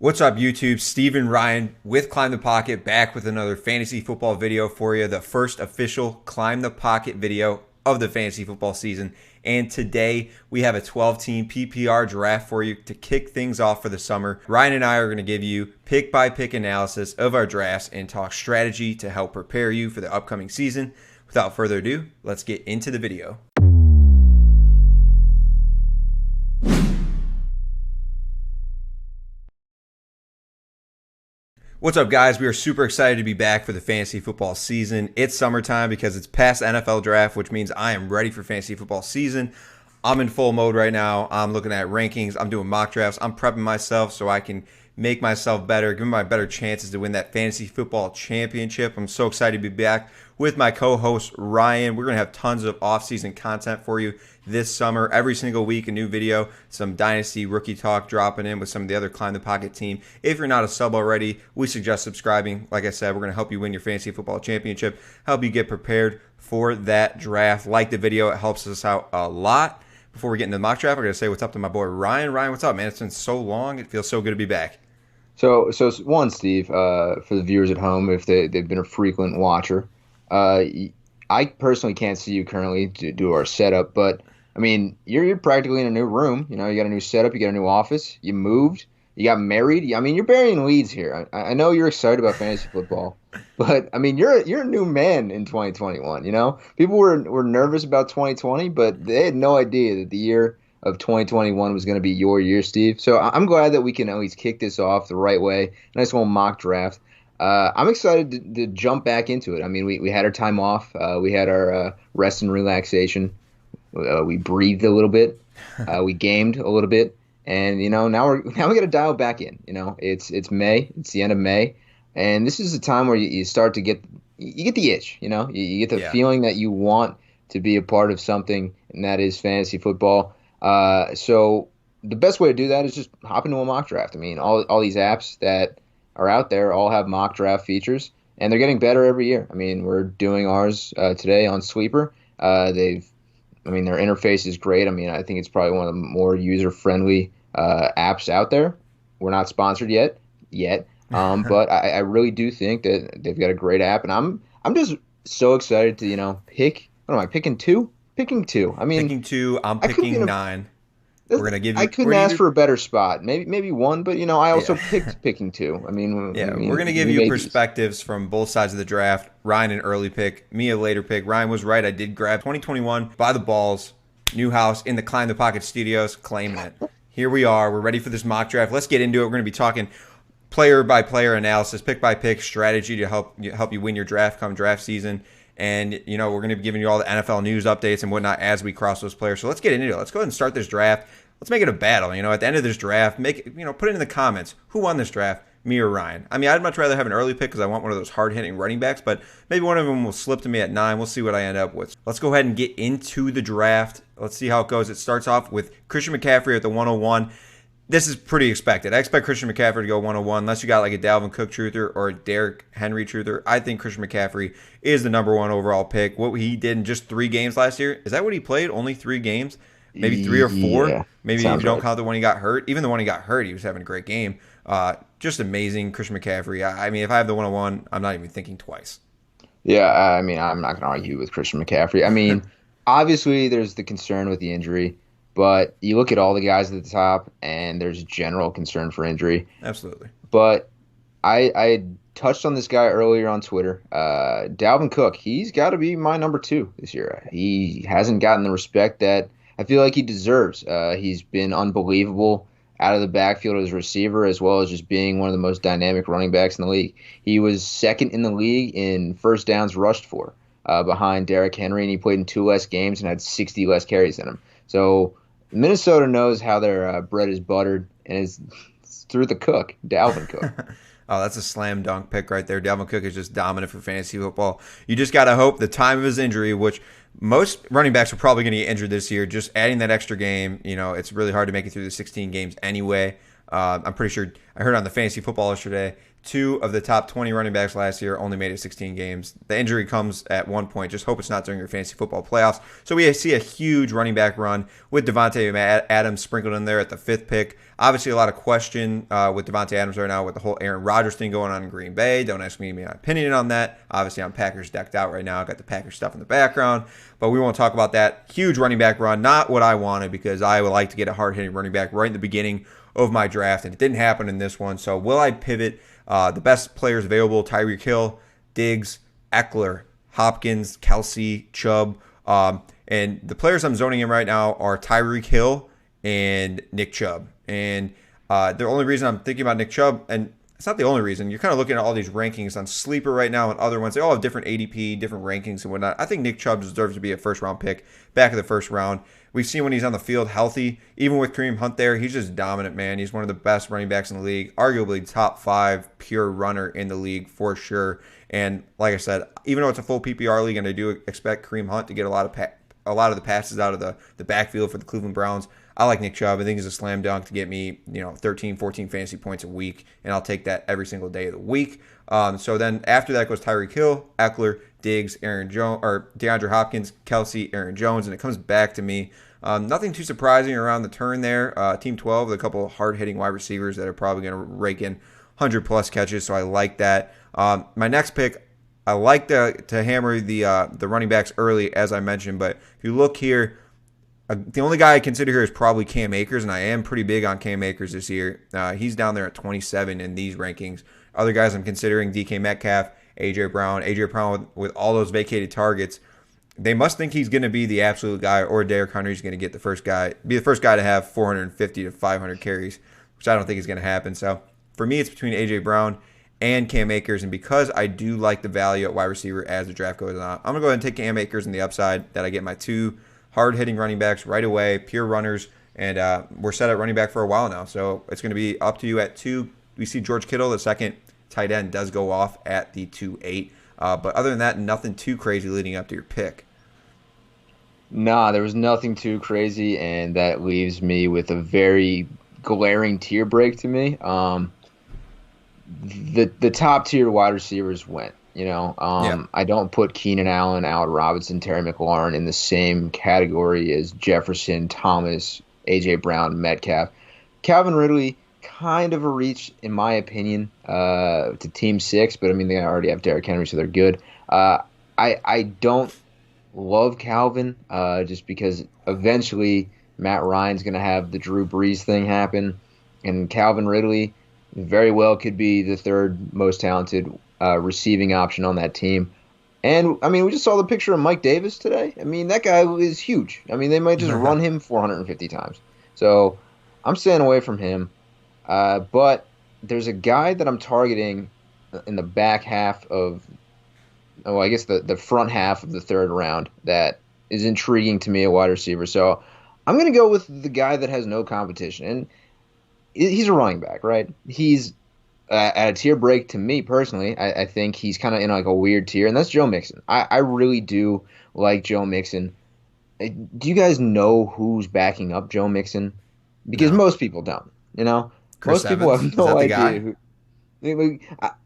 What's up, YouTube? Steven Ryan with Climb the Pocket back with another fantasy football video for you. The first official Climb the Pocket video of the fantasy football season. And today we have a 12-team PPR draft for you to kick things off for the summer. Ryan and I are going to give you pick-by-pick analysis of our drafts and talk strategy to help prepare you for the upcoming season. Without further ado, let's get into the video. What's up, guys? We are super excited to be back for the fantasy football season. It's summertime because it's past NFL draft, which means I am ready for fantasy football season. I'm in full mode right now. I'm looking at rankings. I'm doing mock drafts. I'm prepping myself so I can make myself better, give me my better chances to win that fantasy football championship. I'm so excited to be back with my co-host, Ryan. We're going to have tons of off-season content for you this summer. Every single week, a new video, some Dynasty rookie talk dropping in with some of the other Climb the Pocket team. If you're not a sub already, we suggest subscribing. Like I said, we're going to help you win your fantasy football championship, help you get prepared for that draft. Like the video. It helps us out a lot. Before we get into the mock draft, I'm going to say what's up to my boy, Ryan. Ryan, what's up, man? It's been so long. It feels so good to be back. So one, Steve, for the viewers at home, if they've been a frequent watcher, I personally can't see you currently to do our setup, but I mean, you're practically in a new room. You know, you got a new setup, you got a new office, you moved, you got married. I mean, you're burying leads here. I know you're excited about fantasy football, but I mean, you're a new man in 2021. You know, people were nervous about 2020, but they had no idea that the year of 2021 was going to be your year, Steve. So I'm glad that we can at least kick this off the right way. Nice little mock draft. I'm excited to jump back into it. I mean, we had our time off. We had our rest and relaxation. We breathed a little bit. We gamed a little bit. And, you know, now we got to dial back in. You know, it's May. It's the end of May. And this is a time where you start to get the itch. You know, you get the feeling that you want to be a part of something, and that is fantasy football. So the best way to do that is just hop into a mock draft. I mean, all these apps that are out there all have mock draft features, and they're getting better every year. I mean, we're doing ours today on Sweeper. Their interface is great. I mean, I think it's probably one of the more user-friendly apps out there. We're not sponsored yet, but I really do think that they've got a great app, and I'm just so excited to pick. What am I picking two? Picking two. I mean, picking two. I'm picking 9. We're gonna give you. I couldn't ask for a better spot. Maybe one, but I also picked picking 2. I mean, we're gonna give you perspectives from both sides of the draft. Ryan an early pick, me a later pick. Ryan was right. I did grab 2021 by the balls. New house in the Climb the Pocket studios, claiming it. Here we are. We're ready for this mock draft. Let's get into it. We're gonna be talking player by player analysis, pick by pick strategy to help you win your draft come draft season. And, we're going to be giving you all the NFL news updates and whatnot as we cross those players. So let's get into it. Let's go ahead and start this draft. Let's make it a battle. At the end of this draft, put it in the comments. Who won this draft, me or Ryan? I mean, I'd much rather have an early pick because I want one of those hard-hitting running backs, but maybe one of them will slip to me at 9. We'll see what I end up with. Let's go ahead and get into the draft. Let's see how it goes. It starts off with Christian McCaffrey at the 101. This is pretty expected. I expect Christian McCaffrey to go 101 unless you got like a Dalvin Cook truther or a Derrick Henry truther. I think Christian McCaffrey is the number 1 overall pick. What he did in just 3 games last year, is that what he played? Only 3 games? Maybe 3 or 4? Yeah, maybe if you don't count the one he got hurt. Even the one he got hurt, he was having a great game. Just amazing, Christian McCaffrey. I mean, if I have the 101, I'm not even thinking twice. Yeah, I mean, I'm not going to argue with Christian McCaffrey. I mean, obviously there's the concern with the injury. But you look at all the guys at the top, and there's general concern for injury. Absolutely. But I touched on this guy earlier on Twitter. Dalvin Cook, he's got to be my number 2 this year. He hasn't gotten the respect that I feel like he deserves. He's been unbelievable out of the backfield as a receiver, as well as just being one of the most dynamic running backs in the league. He was second in the league in first downs rushed for, behind Derrick Henry, and he played in 2 less games and had 60 less carries than him. So Minnesota knows how their bread is buttered, and it's through the cook, Dalvin Cook. Oh, that's a slam dunk pick right there. Dalvin Cook is just dominant for fantasy football. You just got to hope the time of his injury, which most running backs are probably going to get injured this year, just adding that extra game, it's really hard to make it through the 16 games anyway. I'm pretty sure I heard on the Fantasy Football yesterday, 2 of the top 20 running backs last year only made it 16 games. The injury comes at one point. Just hope it's not during your fantasy football playoffs. So we see a huge running back run with Devontae Adams sprinkled in there at the 5th pick. Obviously, a lot of question with Devontae Adams right now with the whole Aaron Rodgers thing going on in Green Bay. Don't ask me my opinion on that. Obviously, I'm Packers decked out right now. I got the Packers stuff in the background, but we won't talk about that. Huge running back run, not what I wanted because I would like to get a hard-hitting running back right in the beginning of my draft, and it didn't happen in this one. So will I pivot? The best players available: Tyreek Hill, Diggs, Eckler, Hopkins, Kelsey, Chubb. And the players I'm zoning in right now are Tyreek Hill and Nick Chubb. And the only reason I'm thinking about Nick Chubb, and it's not the only reason, you're kind of looking at all these rankings on Sleeper right now and other ones. They all have different ADP, different rankings and whatnot. I think Nick Chubb deserves to be a first-round pick, back of the first round. We've seen when he's on the field healthy, even with Kareem Hunt there, he's just dominant, man. He's one of the best running backs in the league, arguably top 5 pure runner in the league for sure. And like I said, even though it's a full PPR league and I do expect Kareem Hunt to get a lot of the passes out of the backfield for the Cleveland Browns, I like Nick Chubb. I think he's a slam dunk to get me, 13, 14 fantasy points a week, and I'll take that every single day of the week. So then after that goes Tyreek Hill, Eckler, Diggs, Aaron Jones, or DeAndre Hopkins, Kelsey, Aaron Jones, and it comes back to me. Nothing too surprising around the turn there. Team 12 with a couple of hard-hitting wide receivers that are probably going to rake in 100-plus catches, so I like that. My next pick, I like to hammer the running backs early, as I mentioned, but if you look here, the only guy I consider here is probably Cam Akers, and I am pretty big on Cam Akers this year. He's down there at 27 in these rankings. Other guys I'm considering: DK Metcalf, A.J. Brown. A.J. Brown with all those vacated targets, they must think he's going to be the absolute guy, or Derrick Henry's going to be the first guy to have 450 to 500 carries, which I don't think is going to happen. So for me, it's between A.J. Brown and Cam Akers, and because I do like the value at wide receiver as the draft goes on, I'm going to go ahead and take Cam Akers in the upside that I get my 2 hard-hitting running backs right away, pure runners, and we're set at running back for a while now. So it's going to be up to you at 2. We see George Kittle, the second tight end, does go off at the 2-8. But other than that, nothing too crazy leading up to your pick. Nah, there was nothing too crazy, and that leaves me with a very glaring tier break to me. The top tier wide receivers went. Yeah. I don't put Keenan Allen, Allen Robinson, Terry McLaurin in the same category as Jefferson, Thomas, A.J. Brown, Metcalf. Calvin Ridley, kind of a reach, in my opinion, to Team 6, but I mean, they already have Derrick Henry, so they're good. I don't love Calvin just because eventually Matt Ryan's going to have the Drew Brees thing happen, and Calvin Ridley very well could be the third most talented receiving option on that team. And, I mean, we just saw the picture of Mike Davis today. I mean, that guy is huge. I mean, they might just run him 450 times. So I'm staying away from him. But there's a guy that I'm targeting in the back half of, I guess the front half of the third round that is intriguing to me, a wide receiver. So I'm going to go with the guy that has no competition. And he's a running back, right? He's at a tier break to me personally. I think he's kind of in like a weird tier, and that's Joe Mixon. I really do like Joe Mixon. Do you guys know who's backing up Joe Mixon? Because No. most people don't. Chris Most people Evans? have Is no that the idea guy?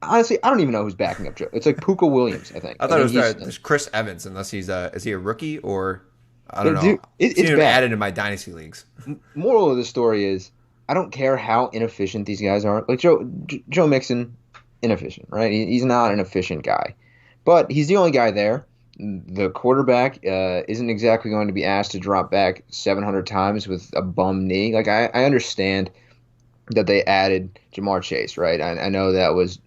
honestly, I don't even know who's backing up Joe. It's like Puka Williams, I think. I I thought it think was he's it's Chris Evans, unless is he a rookie or I don't know. dude. I've seen It's him bad. added in my dynasty leagues. Moral of the story is, I don't care how inefficient these guys are. Like Joe Mixon, inefficient, right? He's not an efficient guy, but he's the only guy there. The quarterback isn't exactly going to be asked to drop back 700 times with a bum knee. Like I understand that they added Jamar Chase, right? I know that was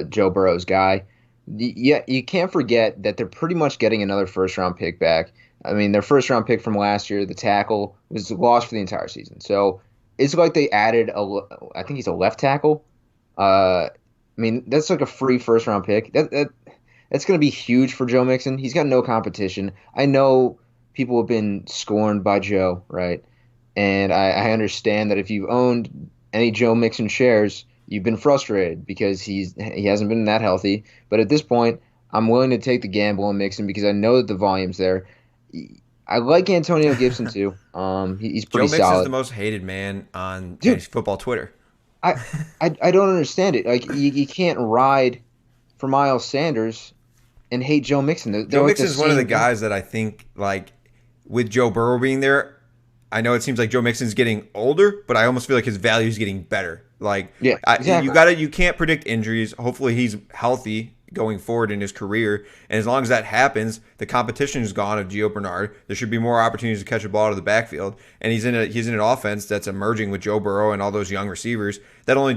Joe Burrow's guy. Yeah, you can't forget that they're pretty much getting another first round pick back. I mean, their first round pick from last year, the tackle, was lost for the entire season. So it's like they added I think he's a left tackle. I mean, that's like a free first round pick. That's going to be huge for Joe Mixon. He's got no competition. I know people have been scorned by Joe, right? And I understand that if you've owned any Joe Mixon shares, you've been frustrated because he hasn't been that healthy. But at this point, I'm willing to take the gamble on Mixon because I know that the volume's there. I like Antonio Gibson too. He's Joe pretty Mixon's the solid, most hated man on dude. fantasy football Twitter. I, I don't understand it. Like you can't ride for Miles Sanders and hate Joe Mixon. They're Joe like the Mixon's one of the same guy. guys that I think like with Joe Burrow being there, I know it seems like Joe Mixon's getting older, but I almost feel like his value is getting better. Like Yeah, you exactly. got to you can't predict injuries. Hopefully he's healthy going forward in his career, and as long as that happens, the competition is gone of Gio Bernard. There should be more opportunities to catch a ball out of the backfield, and he's in an offense that's emerging with Joe Burrow and all those young receivers. That only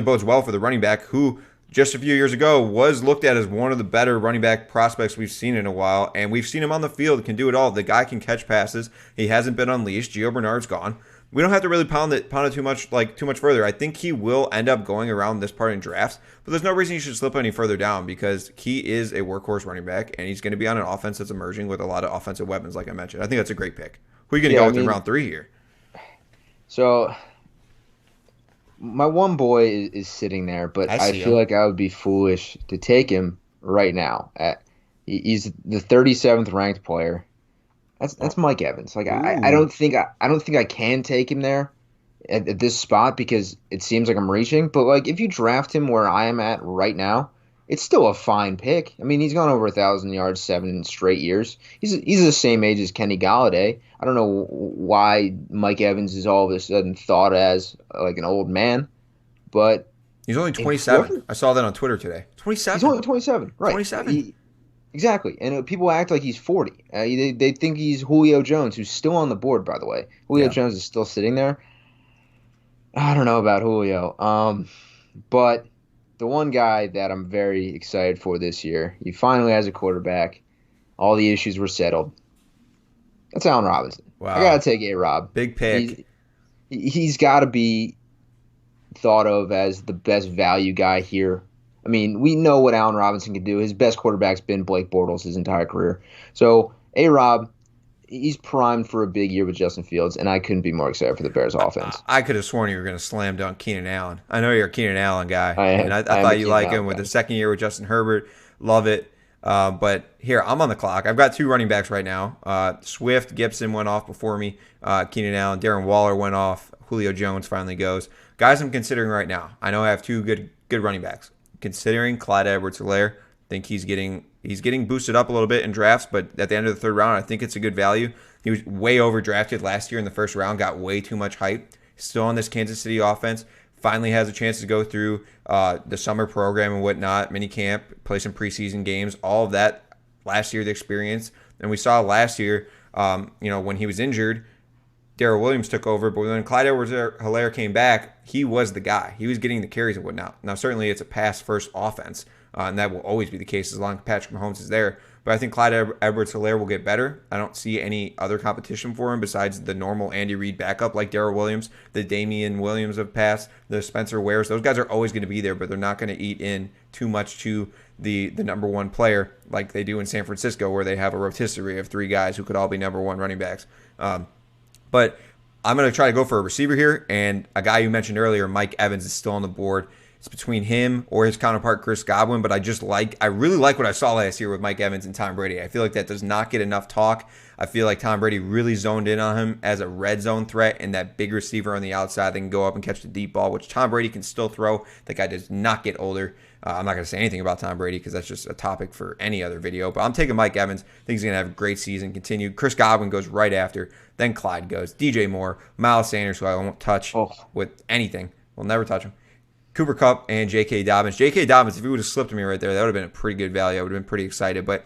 bodes well for the running back who just a few years ago was looked at as one of the better running back prospects we've seen in a while, and we've seen him on the field, can do it all. The guy can catch passes. He hasn't been unleashed. Gio Bernard's gone. We don't have to really pound it too much further. I think he will end up going around this part in drafts, but there's no reason you should slip any further down because he is a workhorse running back, and he's going to be on an offense that's emerging with a lot of offensive weapons, like I mentioned. I think that's a great pick. Who are you going to Yeah, go I with in mean, round 3 here? so my one boy is sitting there, but I I see feel him. like I would be foolish to take him right now. He's the 37th ranked player. That's Oh, Mike Evans. Like ooh. I don't think I can take him there at this spot because it seems like I'm reaching. But like if you draft him where I am at right now, it's still a fine pick. I mean, he's gone over 1,000 yards 7 straight years. He's the same age as Kenny Galladay. I don't know why Mike Evans is all of a sudden thought as like an old man, but He's only in 27. quarter I saw that on Twitter today. he's 27. only 27, right? 27. Exactly, and people act like he's 40. They think he's Julio Jones, who's still on the board, by the way. Julio Yeah. Jones is still sitting there. I don't know about Julio. But the one guy that I'm very excited for this year, he finally has a quarterback. All the issues were settled. That's Allen Robinson. I gotta Wow. take A Rob. Big He's pick. he's got to be thought of as the best value guy here. I mean, we know what Allen Robinson can do. His best quarterback's been Blake Bortles his entire career. So A Rob, he's primed for a big year with Justin Fields, and I couldn't be more excited for the Bears offense. I could have sworn you were going to slam dunk Keenan Allen. I know you're a Keenan Allen guy, and I I am a thought you Keenan like him Allen with the guy. second year with Justin Herbert. Love it. But here, I'm on the clock. I've got two running backs right now. Swift, Gibson went off before me. Keenan Allen, Darren Waller went off. Julio Jones finally goes. Guys, I'm considering right now. I know I have two good running backs. Considering Clyde Edwards-Helaire, think he's getting boosted up a little bit in drafts, but at the end of the third round, I think it's a good value. He was way overdrafted last year in the first round, got way too much hype. Still on this Kansas City offense. Finally has a chance to go through the summer program and whatnot, mini camp, play some preseason games, all of that last year, the experience. And we saw last year, when he was injured, Darrell Williams took over, but when Clyde Edwards-Helaire came back, he was the guy. He was getting the carries and whatnot. Now, certainly it's a pass-first offense, and that will always be the case as long as Patrick Mahomes is there. But I think Clyde Edwards-Helaire will get better. I don't see any other competition for him besides the normal Andy Reid backup like Darrell Williams, the Damian Williams of pass, the Spencer Wares. Those guys are always going to be there, but they're not going to eat in too much to the number one player like they do in San Francisco, where they have a rotisserie of three guys who could all be number one running backs. But I'm going to try to go for a receiver here, and a guy you mentioned earlier, Mike Evans, is still on the board. It's between him or his counterpart Chris Godwin, but I really like what I saw last year with Mike Evans and Tom Brady. I feel like that does not get enough talk. I feel like Tom Brady really zoned in on him as a red zone threat and that big receiver on the outside that can go up and catch the deep ball, which Tom Brady can still throw. That guy does not get older. I'm not going to say anything about Tom Brady because that's just a topic for any other video. But I'm taking Mike Evans. I think he's going to have a great season. Continue. Chris Godwin goes right after. Then Clyde goes. DJ Moore, Miles Sanders, who I won't touch Oh, with anything. We'll never touch him. Cooper Kupp and J.K. Dobbins. J.K. Dobbins, if he would have slipped to me right there, that would have been a pretty good value. I would have been pretty excited. But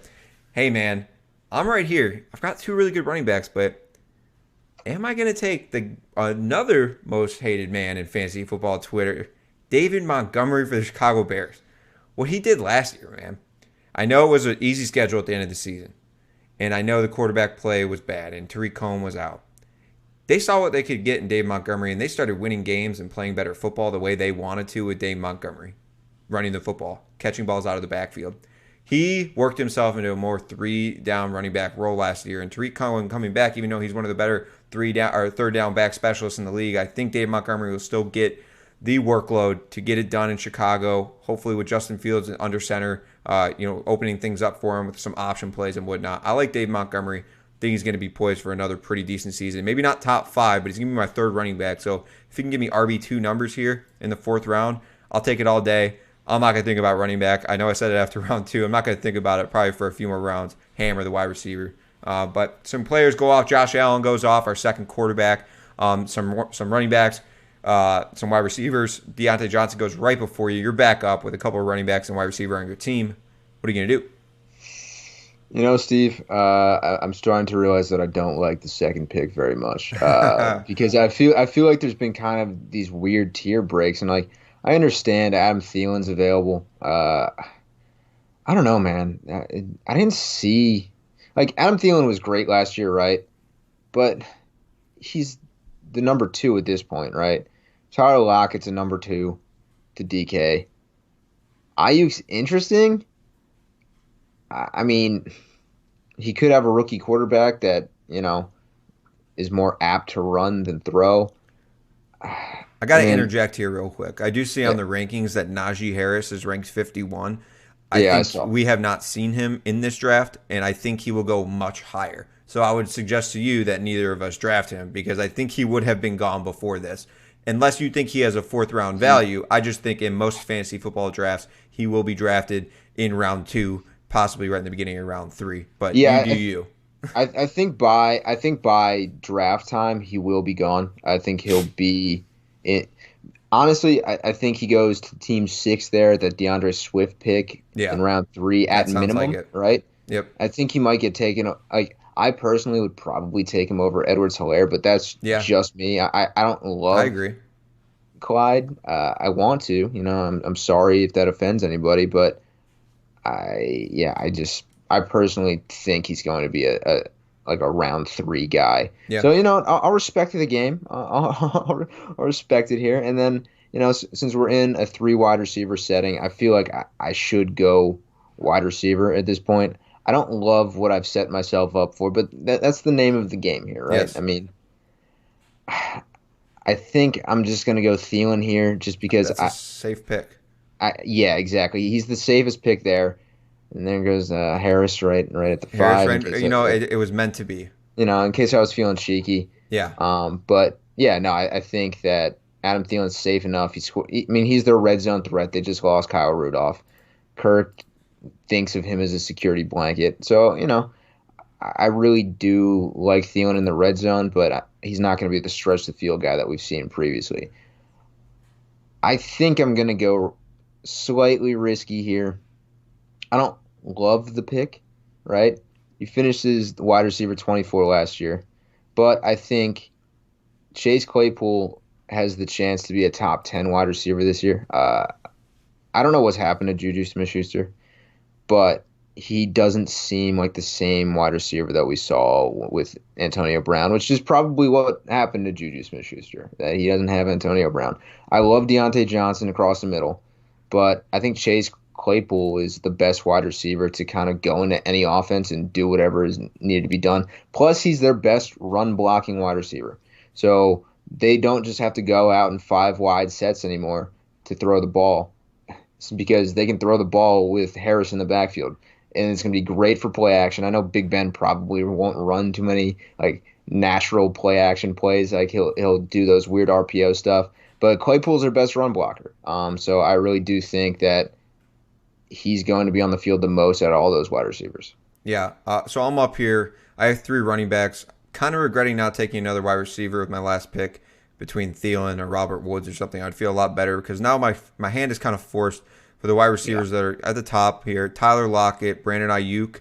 hey, man, I'm right here. I've got two really good running backs, but am I going to take the another most hated man in fantasy football Twitter, David Montgomery for the Chicago Bears? What he did last year, man. I know it was an easy schedule at the end of the season, and I know the quarterback play was bad, and Tariq Cohen was out. They saw what they could get in Dave Montgomery, and they started winning games and playing better football the way they wanted to with Dave Montgomery, running the football, catching balls out of the backfield. He worked himself into a more three-down running back role last year, and Tariq Cohen coming back, even though he's one of the better three down or third down back specialists in the league, I think Dave Montgomery will still get the workload to get it done in Chicago. Hopefully, with Justin Fields under center, opening things up for him with some option plays and whatnot. I like Dave Montgomery. think he's going to be poised for another pretty decent season. Maybe not top 5, but he's going to be my third running back. So if you can give me RB2 numbers here in the 4th round, I'll take it all day. I'm not going to think about running back. I know I said it after round 2. I'm not going to think about it probably for a few more rounds. Hammer the wide receiver. But some players go off. Josh Allen goes off, our second quarterback. Some running backs, some wide receivers. Deontay Johnson goes right before you. You're back up with a couple of running backs and wide receiver on your team. What are you going to do? Steve, I'm starting to realize that I don't like the second pick very much because I feel like there's been kind of these weird tier breaks, and like I understand Adam Thielen's available. I don't know, man. I didn't see like Adam Thielen was great last year, right? But he's the number 2 at this point, right? Tyler Lockett's a number 2 to DK. Ayuk's interesting. I mean, he could have a rookie quarterback that, is more apt to run than throw. I got to interject here real quick. I do see on the rankings that Najee Harris is ranked 51. I think we have not seen him in this draft, and I think he will go much higher. So I would suggest to you that neither of us draft him because I think he would have been gone before this. Unless you think he has a 4th round value, I just think in most fantasy football drafts, he will be drafted in round 2, possibly right in the beginning of round 3. But you do you. I think by draft time he will be gone. I think he'll be it. Honestly, I think he goes to team 6 there, that DeAndre Swift pick in round 3 at minimum, right? Yep. I think he might get taken. Like I personally would probably take him over Edwards-Helaire, but that's just me. I don't love. I agree. Clyde. I want to. I'm sorry if that offends anybody, but I personally think he's going to be a round 3 guy. Yeah. So I'll respect the game. I'll respect it here, and then since we're in a 3 wide receiver setting, I feel like I should go wide receiver at this point. I don't love what I've set myself up for, but that's the name of the game here, right? Yes. I mean, I think I'm just going to go Thielen here just because that's a safe pick. Yeah, exactly. He's the safest pick there. And there goes Harris right at the 5. It was meant to be. In case I was feeling cheeky. Yeah. But yeah, no, I think that Adam Thielen's safe enough. He's their red zone threat. They just lost Kyle Rudolph. Kirk thinks of him as a security blanket. So, I really do like Thielen in the red zone, but he's not going to be the stretch the field guy that we've seen previously. I think I'm going to go slightly risky here. I don't love the pick, right? He finished as the wide receiver 24 last year, but I think Chase Claypool has the chance to be a top 10 wide receiver this year. I don't know what's happened to Juju Smith-Schuster, but he doesn't seem like the same wide receiver that we saw with Antonio Brown, which is probably what happened to Juju Smith-Schuster, that he doesn't have Antonio Brown. I love Deontay Johnson across the middle, but I think Chase Claypool is the best wide receiver to kind of go into any offense and do whatever is needed to be done. Plus, he's their best run-blocking wide receiver. So they don't just have to go out in 5 wide sets anymore to throw the ball. It's because they can throw the ball with Harris in the backfield. And it's going to be great for play action. I know Big Ben probably won't run too many natural play action plays. He'll do those weird RPO stuff. But Claypool's their best run blocker. So I really do think that he's going to be on the field the most out of all those wide receivers. Yeah. So I'm up here. I have 3 running backs. Kind of regretting not taking another wide receiver with my last pick between Thielen or Robert Woods or something. I'd feel a lot better because now my hand is kind of forced for the wide receivers that are at the top here. Tyler Lockett, Brandon Ayuk.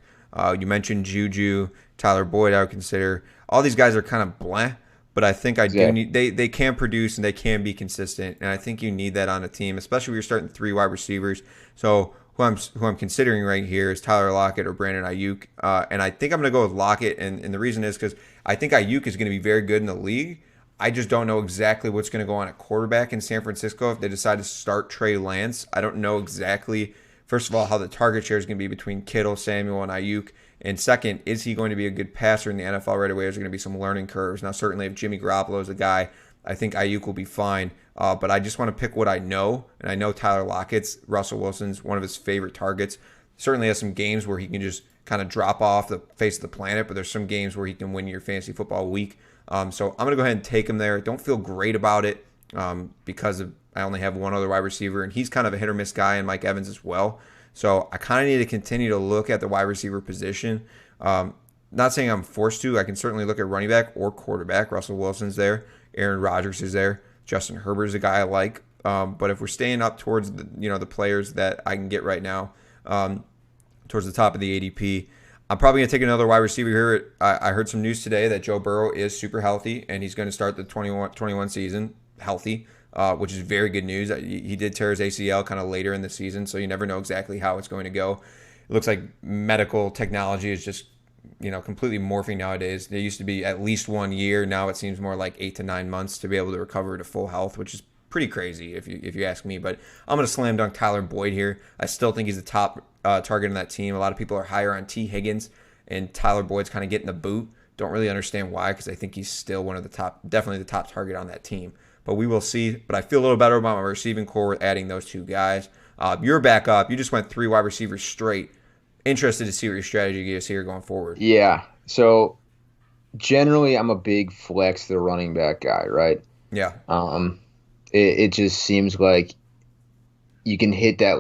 You mentioned Juju, Tyler Boyd, I would consider. All these guys are kind of blah, but I think do need they can produce and they can be consistent. And I think you need that on a team, especially when you're starting 3 wide receivers. So who I'm considering right here is Tyler Lockett or Brandon Ayuk. And I think I'm going to go with Lockett. And the reason is because I think Ayuk is going to be very good in the league. I just don't know exactly what's going to go on at quarterback in San Francisco if they decide to start Trey Lance. I don't know exactly, first of all, how the target share is going to be between Kittle, Samuel, and Ayuk. And second, is he going to be a good passer in the NFL right away? Or is there going to be some learning curves? Now, certainly if Jimmy Garoppolo is a guy, I think Ayuk will be fine. But I just want to pick what I know. And I know Tyler Lockett's Russell Wilson's one of his favorite targets. Certainly has some games where he can just kind of drop off the face of the planet, but there's some games where he can win your fantasy football week. So I'm going to go ahead and take him there. Don't feel great about it because I only have one other wide receiver, and he's kind of a hit or miss guy, and Mike Evans as well. So I kind of need to continue to look at the wide receiver position. Not saying I'm forced to. I can certainly look at running back or quarterback. Russell Wilson's there. Aaron Rodgers is there. Justin Herbert is a guy I like. But if we're staying up towards the players that I can get right now, towards the top of the ADP, I'm probably going to take another wide receiver here. I heard some news today that Joe Burrow is super healthy, and he's going to start the 21 season healthy, which is very good news. He did tear his ACL kind of later in the season, so you never know exactly how it's going to go. It looks like medical technology is just completely morphing nowadays. There used to be at least 1 year. Now it seems more like 8 to 9 months to be able to recover to full health, which is pretty crazy if you ask me. But I'm going to slam dunk Tyler Boyd here. I still think he's the top target on that team. A lot of people are higher on T. Higgins, and Tyler Boyd's kind of getting the boot. Don't really understand why, because I think he's still one of the top, definitely the top target on that team. But we will see. But I feel a little better about my receiving core with adding those two guys. You're back up. You just went 3 wide receivers straight. Interested to see what your strategy is here going forward. Yeah. So generally, I'm a big flex the running back guy, right? Yeah. It just seems like you can hit that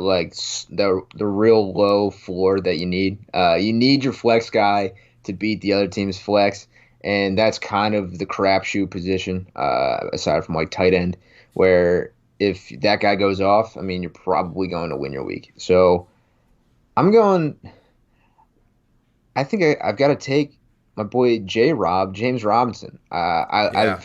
the real low floor that you need. You need your flex guy to beat the other team's flex, and that's kind of the crapshoot position, aside from like tight end, where if that guy goes off, I mean, you're probably going to win your week. So I'm going. I think I've got to take my boy James Robinson. Yeah.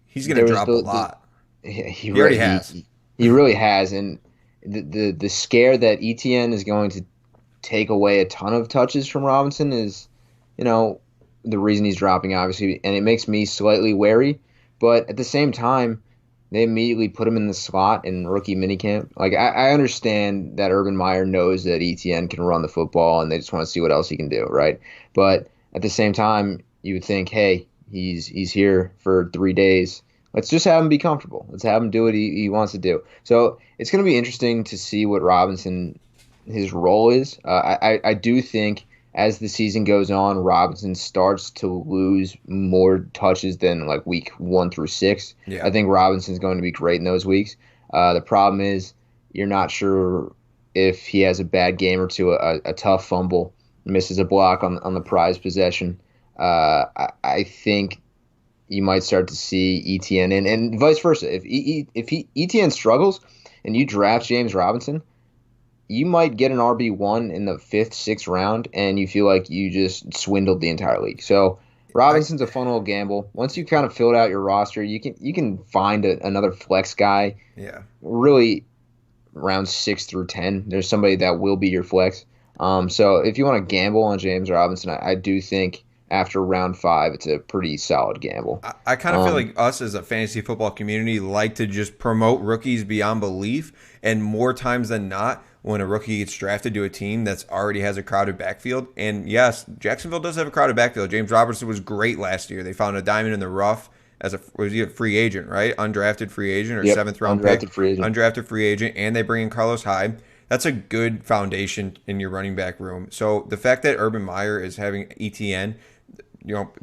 He's going to drop a lot. He already has. He really has, and the scare that ETN is going to take away a ton of touches from Robinson is, the reason he's dropping, obviously, and it makes me slightly wary. But at the same time, they immediately put him in the slot in rookie minicamp. Like I understand that Urban Meyer knows that ETN can run the football, and they just want to see what else he can do, right? But at the same time, you would think, hey, he's here for 3 days. Let's just have him be comfortable. Let's have him do what he wants to do. So it's going to be interesting to see what Robinson, his role is. I do think as the season goes on, Robinson starts to lose more touches than like week 1 through 6. Yeah. I think Robinson's going to be great in those weeks. The problem is you're not sure if he has a bad game or two, a tough fumble, misses a block on the prize possession. I think you might start to see ETN and vice versa. If ETN struggles and you draft James Robinson, you might get an RB1 in the 5th, 6th round, and you feel like you just swindled the entire league. So Robinson's a fun little gamble. Once you kind of filled out your roster, you can find another flex guy. Yeah. Really, round 6 through 10, there's somebody that will be your flex. So if you want to gamble on James Robinson, I do think after round 5, it's a pretty solid gamble. I kind of feel like us as a fantasy football community like to just promote rookies beyond belief, and more times than not, when a rookie gets drafted to a team that's already has a crowded backfield. And yes, Jacksonville does have a crowded backfield. James Robinson was great last year. They found a diamond in the rough was he a free agent, right? Undrafted free agent or 7th round undrafted pick. Free agent. Undrafted free agent, and they bring in Carlos Hyde. That's a good foundation in your running back room. So the fact that Urban Meyer is having ETN,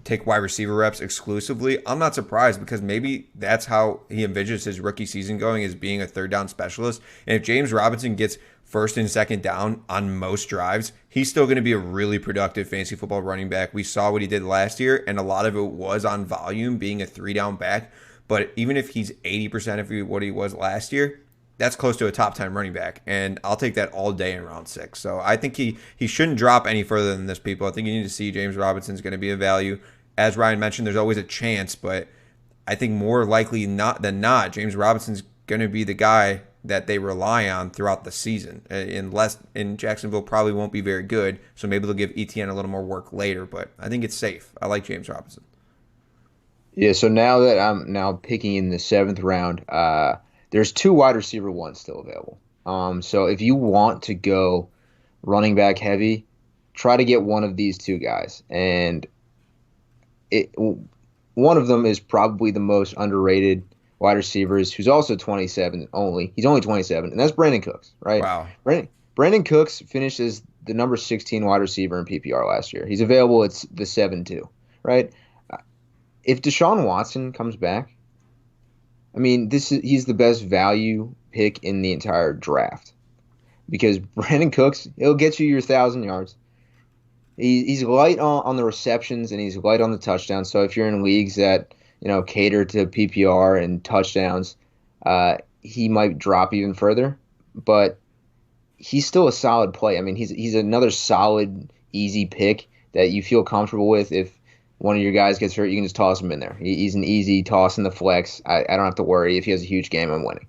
take wide receiver reps exclusively, I'm not surprised, because maybe that's how he envisions his rookie season going, as being a 3rd down specialist. And if James Robinson gets 1st and 2nd down on most drives, he's still going to be a really productive fantasy football running back. We saw what he did last year, and a lot of it was on volume, being a 3-down back. But even if he's 80% of what he was last year, that's close to a top 10 running back, and I'll take that all day in round 6. So I think he shouldn't drop any further than this, people. I think you need to see James Robinson's going to be a value. As Ryan mentioned, there's always a chance, but I think more likely than not, James Robinson's going to be the guy that they rely on throughout the season. In Jacksonville probably won't be very good, so maybe they'll give ETN a little more work later, but I think it's safe. I like James Robinson. Yeah, so now that I'm now picking in the 7th round, there's 2 wide receiver ones still available. So if you want to go running back heavy, try to get one of these 2 guys. And one of them is probably the most underrated wide receivers, who's also 27 only. He's only 27, and that's Brandon Cooks, right? Wow. Brandon Cooks finished as the number 16 wide receiver in PPR last year. He's available. It's the 7-2, right? If Deshaun Watson comes back, I mean, he's the best value pick in the entire draft because Brandon Cooks, he'll get you your 1,000 yards. He's light on the receptions and he's light on the touchdowns. So if you're in leagues that cater to PPR and touchdowns, he might drop even further. But he's still a solid play. I mean, he's another solid, easy pick that you feel comfortable with. If one of your guys gets hurt, you can just toss him in there. He's an easy toss in the flex. I don't have to worry if he has a huge game. I'm winning.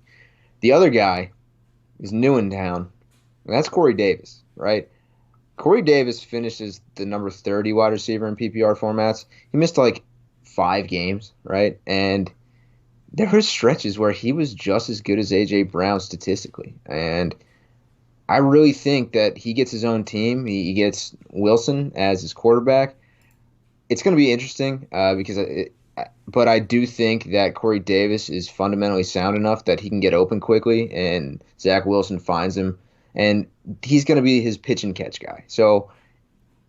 The other guy is new in town, and that's Corey Davis, right? Corey Davis finishes the number 30 wide receiver in PPR formats. He missed like 5 games, right? And there were stretches where he was just as good as A.J. Brown statistically. And I really think that he gets his own team. He gets Wilson as his quarterback. It's going to be interesting but I do think that Corey Davis is fundamentally sound enough that he can get open quickly, and Zach Wilson finds him, and he's going to be his pitch and catch guy. So,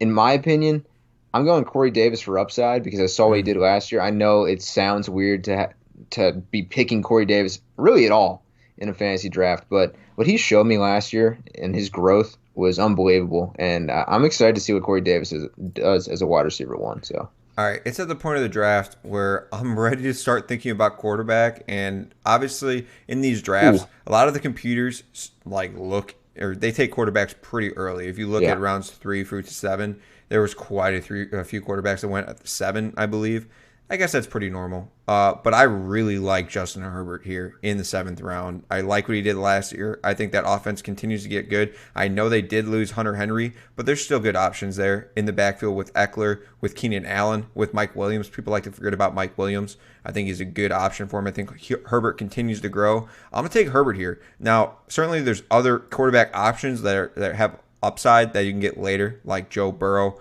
in my opinion, I'm going Corey Davis for upside because I saw what he did last year. I know it sounds weird to be picking Corey Davis really at all in a fantasy draft, but what he showed me last year and his growth was unbelievable, and I'm excited to see what Corey Davis does as a wide receiver one. So. All right, it's at the point of the draft where I'm ready to start thinking about quarterback, and obviously in these drafts, a lot of the computers they take quarterbacks pretty early. If you look at rounds 3 through to 7, there was quite a few quarterbacks that went at 7, I believe. I guess that's pretty normal. But I really like Justin Herbert here in the 7th round. I like what he did last year. I think that offense continues to get good. I know they did lose Hunter Henry, but there's still good options there in the backfield with Eckler, with Keenan Allen, with Mike Williams. People like to forget about Mike Williams. I think he's a good option for him. I think Herbert continues to grow. I'm going to take Herbert here. Now, certainly there's other quarterback options that have upside that you can get later, like Joe Burrow,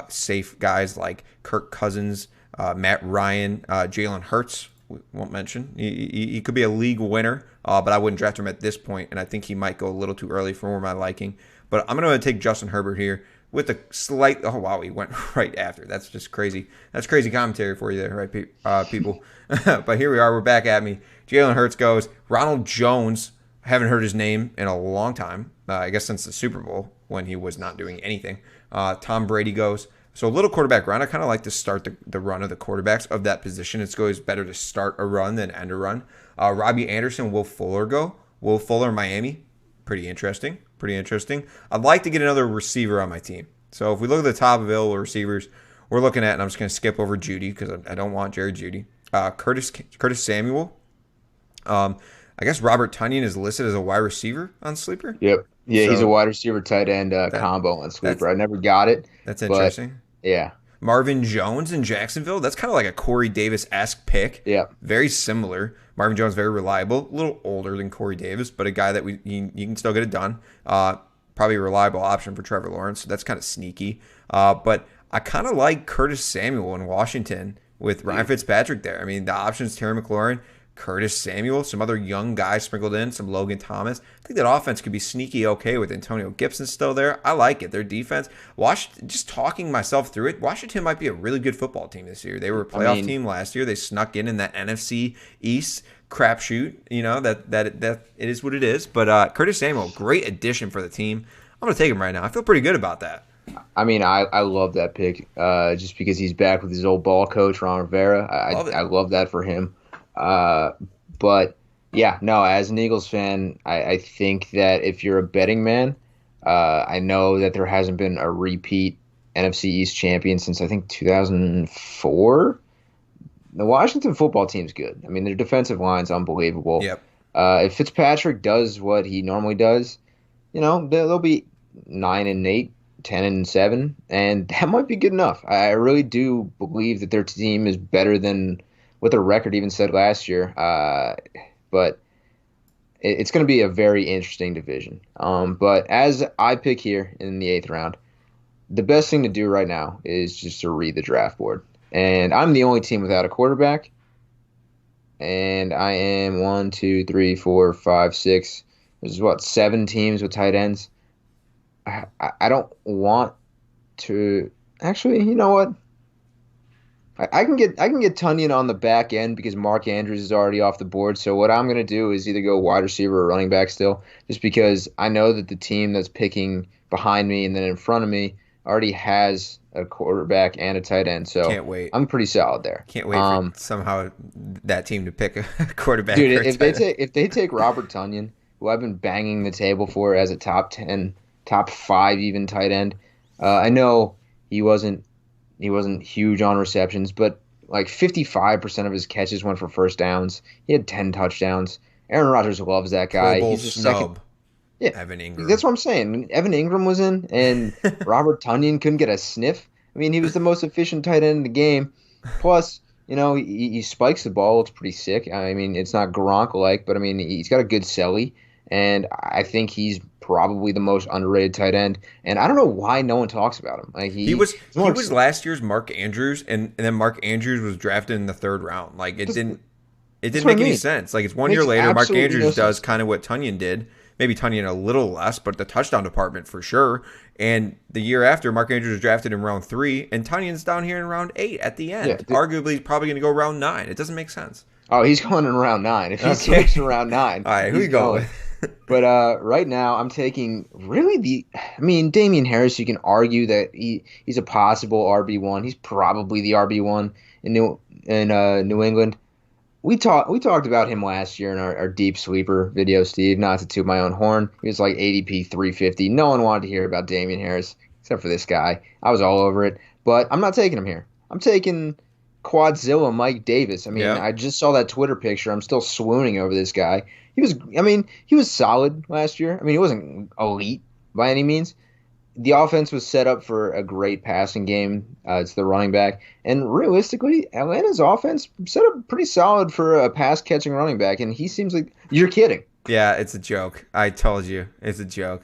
safe guys like Kirk Cousins, Matt Ryan, Jalen Hurts, we won't mention. He could be a league winner, but I wouldn't draft him at this point, and I think he might go a little too early for my liking. But I'm going to take Justin Herbert here with a slight. Oh wow, he went right after. That's just crazy. That's crazy commentary for you there, right, people? But here we are. We're back at me. Jalen Hurts goes. Ronald Jones. I haven't heard his name in a long time. I guess since the Super Bowl when he was not doing anything. Tom Brady goes. So a little quarterback run. I kind of like to start the run of the quarterbacks of that position. It's always better to start a run than end a run. Robbie Anderson, Will Fuller go. Will Fuller, Miami. Pretty interesting. Pretty interesting. I'd like to get another receiver on my team. So if we look at the top available receivers, we're looking at, and I'm just going to skip over Judy because I don't want Jerry Judy. Curtis Samuel. I guess Robert Tonyan is listed as a wide receiver on Sleeper. Yep. Yeah, So he's a wide receiver tight end combo on Sleeper. I never got it. That's but interesting. yeah. Marvin Jones in Jacksonville. That's kind of like a Corey Davis-esque pick. Yeah. Very similar. Marvin Jones, very reliable. A little older than Corey Davis, but a guy that you can still get it done. Probably a reliable option for Trevor Lawrence. So that's kind of sneaky. But I kind of like Curtis Samuel in Washington with Ryan Fitzpatrick there. I mean, the options, Terry McLaurin, Curtis Samuel, some other young guys sprinkled in, some Logan Thomas. I think that offense could be sneaky okay with Antonio Gibson still there. I like it. Their defense, just talking myself through it, Washington might be a really good football team this year. They were a playoff team last year. They snuck in that NFC East crapshoot. That it is what it is. But Curtis Samuel, great addition for the team. I'm going to take him right now. I feel pretty good about that. I mean, I love that pick just because he's back with his old ball coach, Ron Rivera. I love that for him. But yeah, no, as an Eagles fan, I think that if you're a betting man, I know that there hasn't been a repeat NFC East champion since I think 2004. The Washington football team's good. I mean, their defensive line's unbelievable. Yep. If Fitzpatrick does what he normally does, they'll be 9-8, 10-7, and that might be good enough. I really do believe that their team is better than what their record even said last year. But it's going to be a very interesting division. But as I pick here in the 8th round, the best thing to do right now is just to read the draft board. And I'm the only team without a quarterback. And I am 1, 2, 3, 4, 5, 6. There's 7 teams with tight ends. I don't want to actually. You know what? I can get Tunyon on the back end because Mark Andrews is already off the board. So what I'm gonna do is either go wide receiver or running back still, just because I know that the team that's picking behind me and then in front of me already has a quarterback and a tight end. So Can't wait. I'm pretty solid there. Can't wait for somehow that team to pick a quarterback or Dude, a if they tight end. take Robert Tunyon, who I've been banging the table for as a top 10, top 5 even tight end, I know he wasn't he wasn't huge on receptions, but like 55% of his catches went for first downs. He had 10 touchdowns. Aaron Rodgers loves that Pro guy. Bowl He's the second. snub, Yeah, Evan that's Ingram. what I'm saying. Evan Ingram was in, and Robert Tunyon couldn't get a sniff. I mean, he was the most efficient tight end in the game. Plus, he spikes the ball. Looks pretty sick. I mean, it's not Gronk-like, but I mean, he's got a good celly, and I think he's probably the most underrated tight end. And I don't know why no one talks about him. Like He was he's he more was last year's Mark Andrews, and then Mark Andrews was drafted in the third round. Like that's, it that's didn't what I make any mean. sense. Like it's one year Makes later, Mark absolutely no Andrews does sense. kind of what Tunyon did. Maybe Tunyon a little less, but the touchdown department for sure. And the year after, Mark Andrews was drafted in round 3, and Tunyon's down here in round 8 at the Yeah. end. Arguably, he's probably going to go round 9. It doesn't make sense. Oh, he's going in round 9. If he Okay. switched to round 9, All right, who he's you going going. with? But right now, I'm taking really I mean, Damian Harris. You can argue that he's a possible RB1. He's probably the RB1 in New England. We talked about him last year in our deep sleeper video, Steve. Not to toot my own horn, he was like ADP 350. No one wanted to hear about Damian Harris except for this guy. I was all over it, but I'm not taking him here. I'm taking Quadzilla Mike Davis. I mean, Yep. I just saw that Twitter picture. I'm still swooning over this guy. I mean, he was solid last year. I mean, he wasn't elite by any means. The offense was set up for a great passing game. It's the running back, and realistically, Atlanta's offense set up pretty solid for a pass catching running back. And he seems like you're kidding. Yeah, it's a joke. I told you. It's a joke.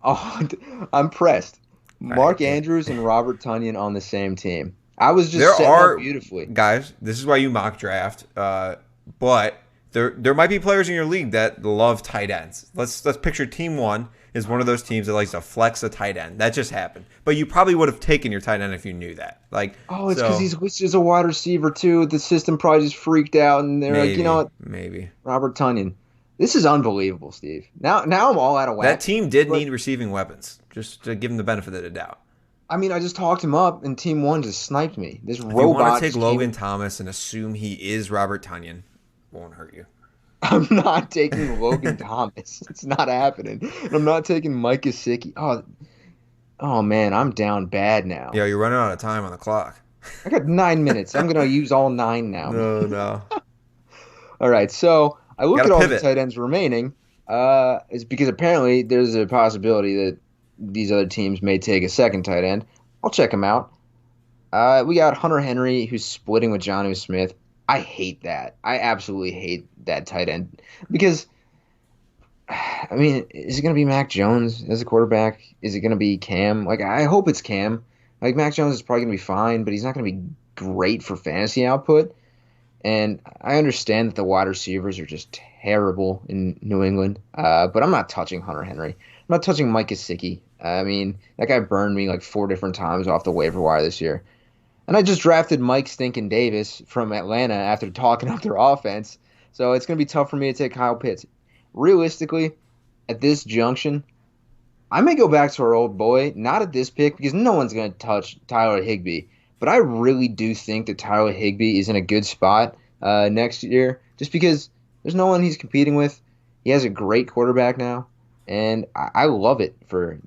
Oh, I'm pressed. All right. Mark Andrews and Robert Tunyon on the same team. I was There just setting up are beautifully. guys. This is why you mock draft. But there might be players in your league that love tight ends. Let's picture team one is one of those teams that likes to flex a tight end. That just happened. But you probably would have taken your tight end if you knew that. Like Oh, it's because so he's listed as a wide receiver too. The system probably just freaked out, and they're like, you know maybe what, maybe Robert Tunyon. This is unbelievable, Steve. Now I'm all out of that whack. team did But need receiving weapons. Just to give him the benefit of the doubt. I mean, I just talked him up, and Team One just sniped me. This If you want to robot take just came Logan in. Thomas and assume he is Robert Tunyon, won't hurt you. I'm not taking Logan Thomas. It's not happening. And I'm not taking Mike Gesicki. Oh man, I'm down bad now. Yo, you're running out of time on the clock. I got 9 minutes. I'm gonna use all 9 now. No, no. All right, so I look Got at to all the pivot. tight ends remaining. It's because apparently there's a possibility that these other teams may take a second tight end. I'll check them out. We got Hunter Henry, who's splitting with Jonnu Smith. I hate that. I absolutely hate that tight end because, I mean, is it going to be Mac Jones as a quarterback? Is it going to be Cam? Like, I hope it's Cam. Like, Mac Jones is probably going to be fine, but he's not going to be great for fantasy output. And I understand that the wide receivers are just terrible in New England, but I'm not touching Hunter Henry. I'm not touching Mike Gesicki. I mean, that guy burned me like 4 different times off the waiver wire this year. And I just drafted Mike Stinkin' Davis from Atlanta after talking up their offense. So it's going to be tough for me to take Kyle Pitts. Realistically, at this junction, I may go back to our old boy, not at this pick because no one's going to touch Tyler Higbee. But I really do think that Tyler Higbee is in a good spot next year just because there's no one he's competing with. He has a great quarterback now, and I love it for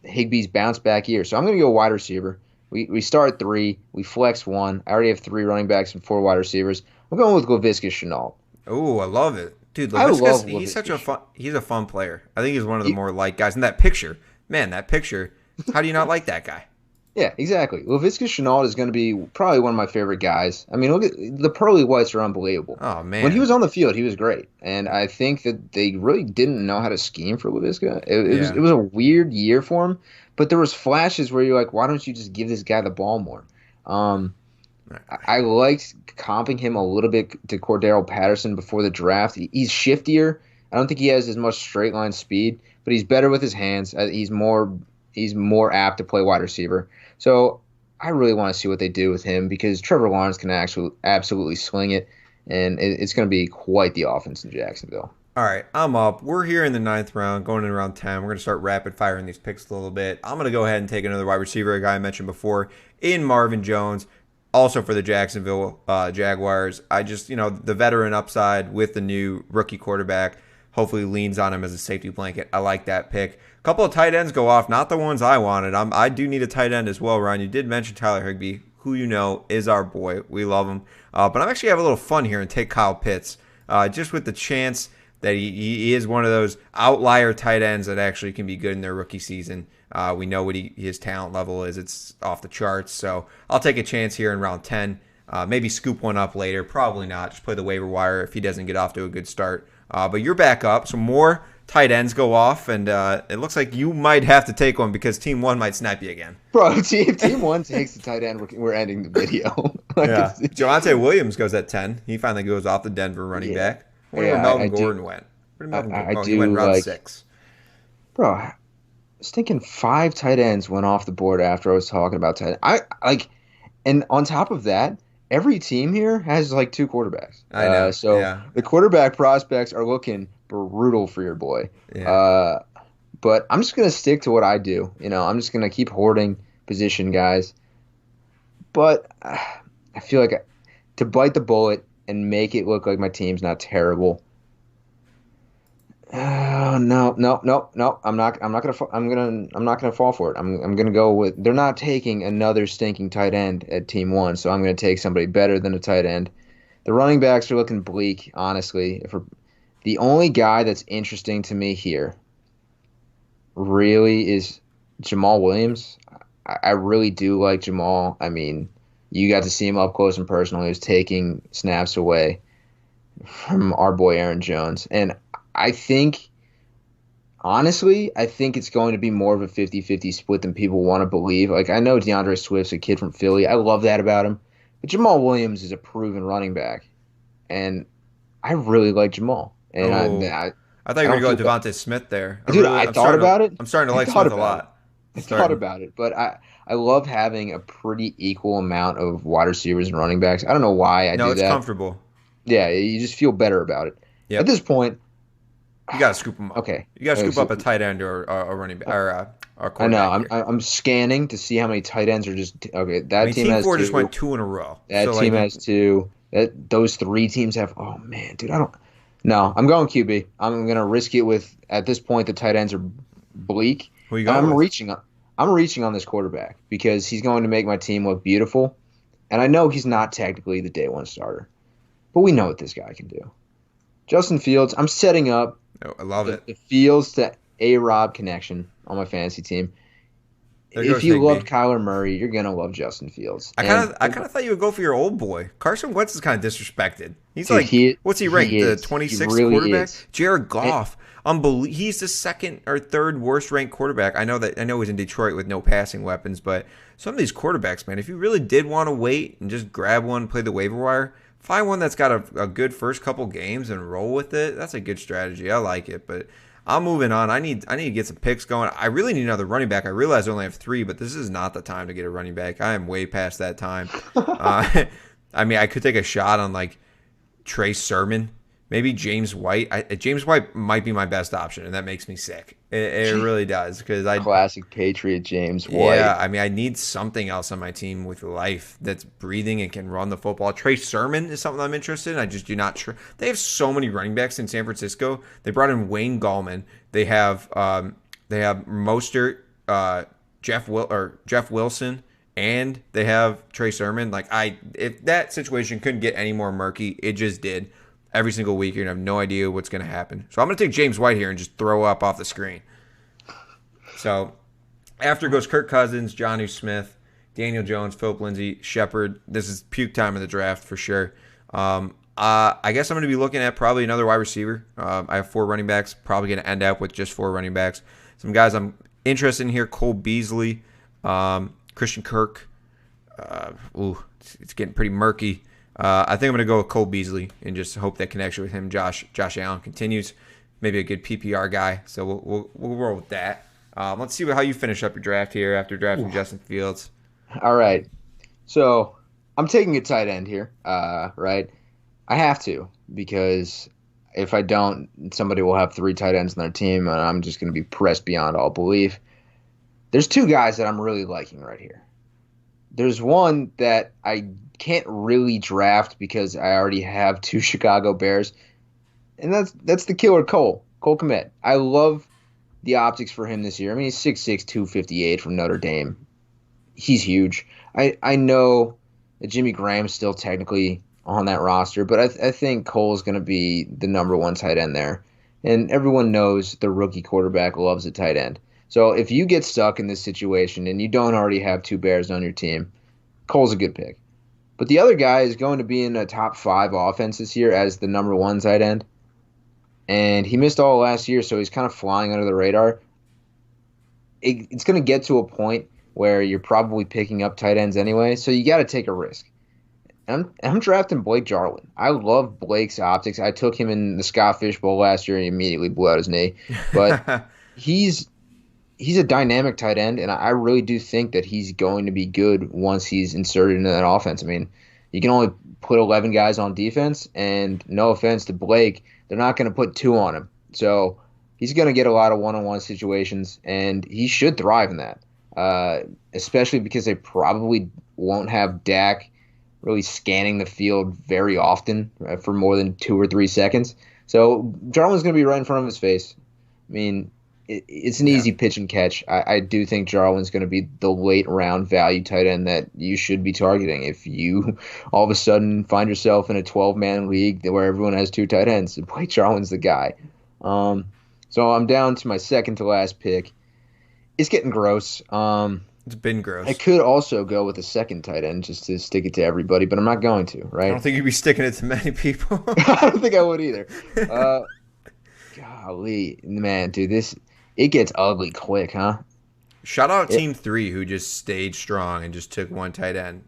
Higbee's bounce back year. So I'm going to go wide receiver. We start at 3. We flex 1. I already have 3 running backs and 4 wide receivers. I'm going with Laviska Shenault. Oh, I love it. Dude, I Lavisca's love he's such Laviska. he's a fun player. I think he's one of the He- more liked guys. And that picture, man, that picture. How do you not like that guy? Yeah, exactly. Laviska Shenault is going to be probably one of my favorite guys. I mean, look at the pearly whites are unbelievable. Oh When he man. was on the field, he was great, and I think that they really didn't know how to scheme for Laviska. Yeah. It was a weird year for him, but there was flashes where you're like, why don't you just give this guy the ball more? Um, I liked comping him a little bit to Cordero Patterson before the draft. He's shiftier. I don't think he has as much straight line speed, but he's better with his hands. He's more he's more apt to play wide receiver. So I really want to see what they do with him because Trevor Lawrence can actually absolutely swing it, and it's going to be quite the offense in Jacksonville. All right, I'm up. We're here in the ninth round, going in around 10. We're going to start rapid firing these picks a little bit. I'm going to go ahead and take another wide receiver, a guy I mentioned before, in Marvin Jones, also for the Jacksonville Jaguars. I just, the veteran upside with the new rookie quarterback hopefully leans on him as a safety blanket. I like that pick. A couple of tight ends go off, not the ones I wanted. I do need a tight end as well, Ryan. You did mention Tyler Higbee, who is our boy. We love him. But I'm actually having a little fun here and take Kyle Pitts, just with the chance that he is one of those outlier tight ends that actually can be good in their rookie season. We know what his talent level is. It's off the charts. So I'll take a chance here in round 10. Maybe scoop one up later. Probably not. Just play the waiver wire if he doesn't get off to a good start. But you're back up. Some more tight ends go off, and it looks like you might have to take one because Team 1 might snap you again. Bro, if Team 1 takes the tight end, we're ending the video. Yeah. Javonte Williams goes at 10. He finally goes off the Denver running back. Where Melvin Gordon went. Where did Melvin go? He went round 6. Bro, I was thinking 5 tight ends went off the board after I was talking about tight end. And on top of that, every team here has 2 quarterbacks. I know. The quarterback prospects are looking brutal for your boy. Yeah. But I'm just gonna stick to what I do. I'm just gonna keep hoarding position guys. But I feel like to bite the bullet and make it look like my team's not terrible. No. I'm not gonna fall for it. I'm gonna go with. They're not taking another stinking tight end at Team 1, so I'm gonna take somebody better than a tight end. The running backs are looking bleak, honestly. The only guy that's interesting to me here really is Jamal Williams. I really do like Jamal. I mean, you got to see him up close and personal. He was taking snaps away from our boy Aaron Jones. And honestly, I think it's going to be more of a 50-50 split than people want to believe. I know DeAndre Swift's a kid from Philly. I love that about him. But Jamal Williams is a proven running back. And I really like Jamal. And I thought you were going to go Devontae Smith there. Dude, I thought about it. I'm starting to like Smith a lot. I thought about it, but I love having a pretty equal amount of wide receivers and running backs. I don't know why I do that. No, it's comfortable. Yeah, you just feel better about it. Yep. At this point, you got to scoop them up. Okay. You got to scoop up a tight end or a running back or a I quarterback. know. I'm scanning to see how many tight ends are just okay. That team Team has 4 2. just went 2 in a row. That team has 2. Those 3 teams have. Oh man, dude, No, I'm going QB. I'm gonna risk it with. At this point, the tight ends are bleak. Who you going with? I'm reaching on this quarterback because he's going to make my team look beautiful. And I know he's not technically the day 1 starter, but we know what this guy can do. Justin Fields, I'm setting up. Oh, I love it. The Fields to A-Rob connection on my fantasy team. If you loved Kyler Murray, you're gonna love Justin Fields. I kind of thought you would go for your old boy. Carson Wentz is kind of disrespected. He's what's he ranked? The 26th really quarterback. Jared Goff, he's the 2nd or 3rd worst ranked quarterback. I know he's in Detroit with no passing weapons, but some of these quarterbacks, man, if you really did want to wait and just grab one, play the waiver wire, find one that's got a good first couple games and roll with it. That's a good strategy. I like it, but I'm moving on. I need to get some picks going. I really need another running back. I realize I only have 3, but this is not the time to get a running back. I am way past that time. I mean, I could take a shot on Trey Sermon, maybe James White. James White might be my best option, and that makes me sick. It really does because classic Patriot James White. Yeah, I mean, I need something else on my team with life that's breathing and can run the football. Trey Sermon is something I'm interested in. I just do not. They have so many running backs in San Francisco. They brought in Wayne Gallman. They have Mostert, Jeff Wilson, and they have Trey Sermon. If that situation couldn't get any more murky, it just did. Every single week, you're going to have no idea what's going to happen. So I'm going to take James White here and just throw up off the screen. So after goes Kirk Cousins, Jonnu Smith, Daniel Jones, Philip Lindsay, Shepard. This is puke time of the draft for sure. I guess I'm going to be looking at probably another wide receiver. I have 4 running backs. Probably going to end up with just 4 running backs. Some guys I'm interested in here: Cole Beasley, Christian Kirk. It's getting pretty murky. I think I'm going to go with Cole Beasley and just hope that connection with him, Josh Allen, continues. Maybe a good PPR guy, so we'll roll with that. Let's see how you finish up your draft here after drafting Ooh. Justin Fields. All right. So I'm taking a tight end here. Right. I have to because if I don't, somebody will have three tight ends on their team, and I'm just going to be pressed beyond all belief. There's two guys that I'm really liking right here. There's one that I can't really draft because I already have two Chicago Bears, and that's the killer Cole Kmet. I love the optics for him this year. I mean, he's 6'6", 258 from Notre Dame. He's huge. I know that Jimmy Graham's still technically on that roster, but I think Cole's going to be the number one tight end there. And everyone knows the rookie quarterback loves a tight end. So if you get stuck in this situation and you don't already have two Bears on your team, Cole's a good pick. But the other guy is going to be in a top five offense this year as the number one tight end. And he missed all last year, so he's kind of flying under the radar. It's going to get to a point where you're probably picking up tight ends anyway, so you got to take a risk. I'm drafting Blake Jarwin. I love Blake's optics. I took him in the Scott Fish Bowl last year and he immediately blew out his knee. But he's a dynamic tight end, and I really do think that he's going to be good once he's inserted into that offense. I mean, you can only put 11 guys on defense, and no offense to Blake, they're not going to put two on him. So he's going to get a lot of one-on-one situations, and he should thrive in that, especially because they probably won't have Dak really scanning the field very often for more than 2 or 3 seconds. So Jarwin's going to be right in front of his face. I mean, it's an easy pitch and catch. I do think Jarwin's going to be the late round value tight end that you should be targeting if you all of a sudden find yourself in a 12-man league where everyone has two tight ends. Blake Jarwin's the guy. So I'm down to my second to last pick. It's getting gross. It's been gross. I could also go with a second tight end just to stick it to everybody, but I'm not going to, right? I don't think you'd be sticking it to many people. I don't think I would either. Golly, man, dude, it gets ugly quick, huh? Shout out Team 3 who just stayed strong and just took one tight end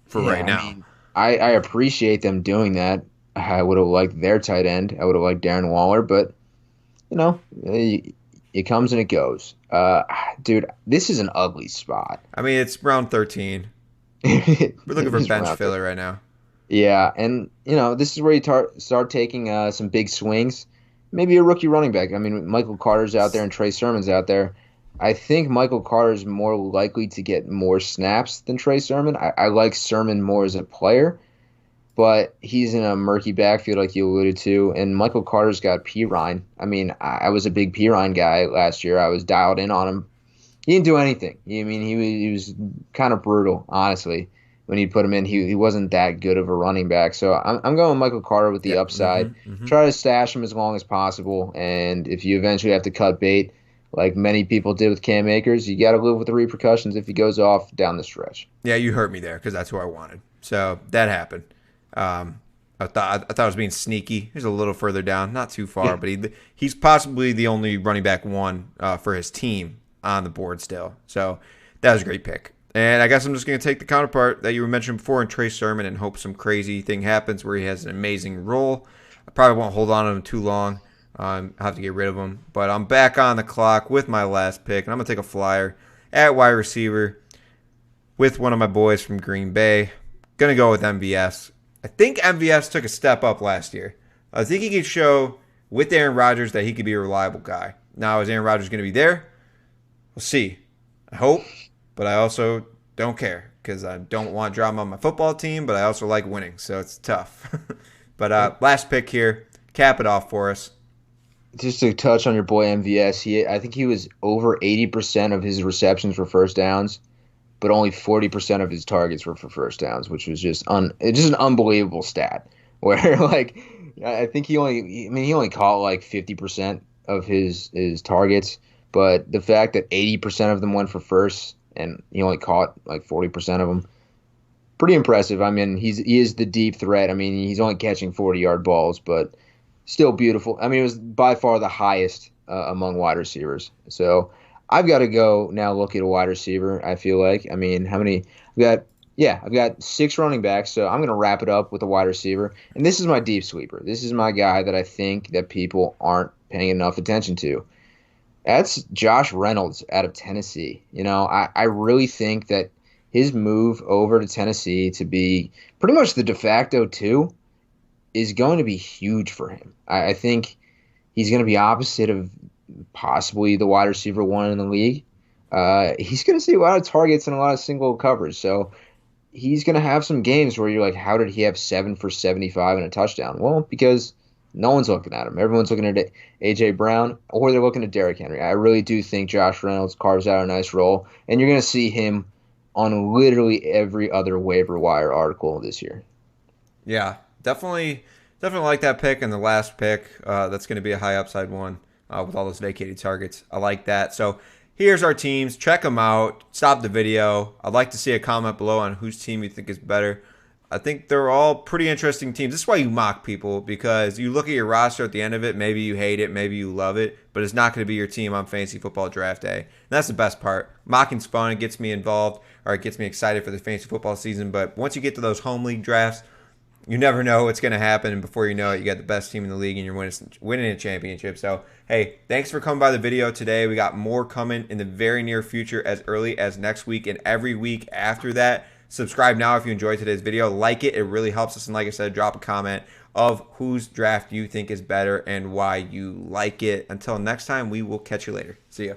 for right now. I mean, I appreciate them doing that. I would have liked their tight end. I would have liked Darren Waller, but, it comes and it goes. Dude, this is an ugly spot. I mean, it's round 13. We're looking for bench filler right now. Yeah, and, this is where you start taking some big swings. Maybe a rookie running back. I mean, Michael Carter's out there and Trey Sermon's out there. I think Michael Carter's more likely to get more snaps than Trey Sermon. I like Sermon more as a player, but he's in a murky backfield like you alluded to, and Michael Carter's got Pirine. I mean, I was a big Pirine guy last year. I was dialed in on him. He didn't do anything. I mean, he was kind of brutal, honestly. When you put him in, he wasn't that good of a running back. So I'm going Michael Carter with the upside. Try to stash him as long as possible, and if you eventually have to cut bait, like many people did with Cam Akers, you got to live with the repercussions if he goes off down the stretch. Yeah, you hurt me there because that's who I wanted. So that happened. I thought I was being sneaky. He's a little further down, not too far, but he's possibly the only running back one for his team on the board still. So that was a great pick. And I guess I'm just going to take the counterpart that you were mentioning before in Trey Sermon and hope some crazy thing happens where he has an amazing role. I probably won't hold on to him too long. I'll have to get rid of him. But I'm back on the clock with my last pick, and I'm going to take a flyer at wide receiver with one of my boys from Green Bay. Going to go with MVS. I think MVS took a step up last year. I think he could show with Aaron Rodgers that he could be a reliable guy. Now, is Aaron Rodgers going to be there? We'll see. I hope. But I also don't care because I don't want drama on my football team, but I also like winning, so it's tough. But last pick here, cap it off for us. Just to touch on your boy MVS, I think he was over 80% of his receptions were first downs, but only 40% of his targets were for first downs, which was just an unbelievable stat. Where I think he only caught like 50% of his targets, but the fact that 80% of them went for first and he only caught like 40% of them. Pretty impressive. I mean, he is the deep threat. I mean, he's only catching 40-yard balls, but still beautiful. I mean, it was by far the highest among wide receivers. So I've got to go now look at a wide receiver, I feel like. I mean, I've got 6 running backs, so I'm going to wrap it up with a wide receiver. And this is my deep sweeper. This is my guy that I think that people aren't paying enough attention to. That's Josh Reynolds out of Tennessee. I really think that his move over to Tennessee to be pretty much the de facto two is going to be huge for him. I think he's going to be opposite of possibly the wide receiver one in the league. He's going to see a lot of targets and a lot of single coverage. So he's going to have some games where you're like, how did he have 7 for 75 and a touchdown? Well, because no one's looking at him. Everyone's looking at A.J. Brown or they're looking at Derrick Henry. I really do think Josh Reynolds carves out a nice role, and you're going to see him on literally every other waiver wire article this year. Yeah, definitely like that pick and the last pick. That's going to be a high upside one with all those vacated targets. I like that. So here's our teams. Check them out. Stop the video. I'd like to see a comment below on whose team you think is better. I think they're all pretty interesting teams. This is why you mock people, because you look at your roster at the end of it. Maybe you hate it, maybe you love it, but it's not going to be your team on fantasy football draft day. And that's the best part. Mocking's fun. It gets me involved, or it gets me excited for the fantasy football season. But once you get to those home league drafts, you never know what's going to happen, and before you know it, you got the best team in the league, and you're winning a championship. So, hey, thanks for coming by the video today. We got more coming in the very near future, as early as next week and every week after that. Subscribe now if you enjoyed today's video. Like it. It really helps us. And like I said, drop a comment of whose draft you think is better and why you like it. Until next time, we will catch you later. See ya.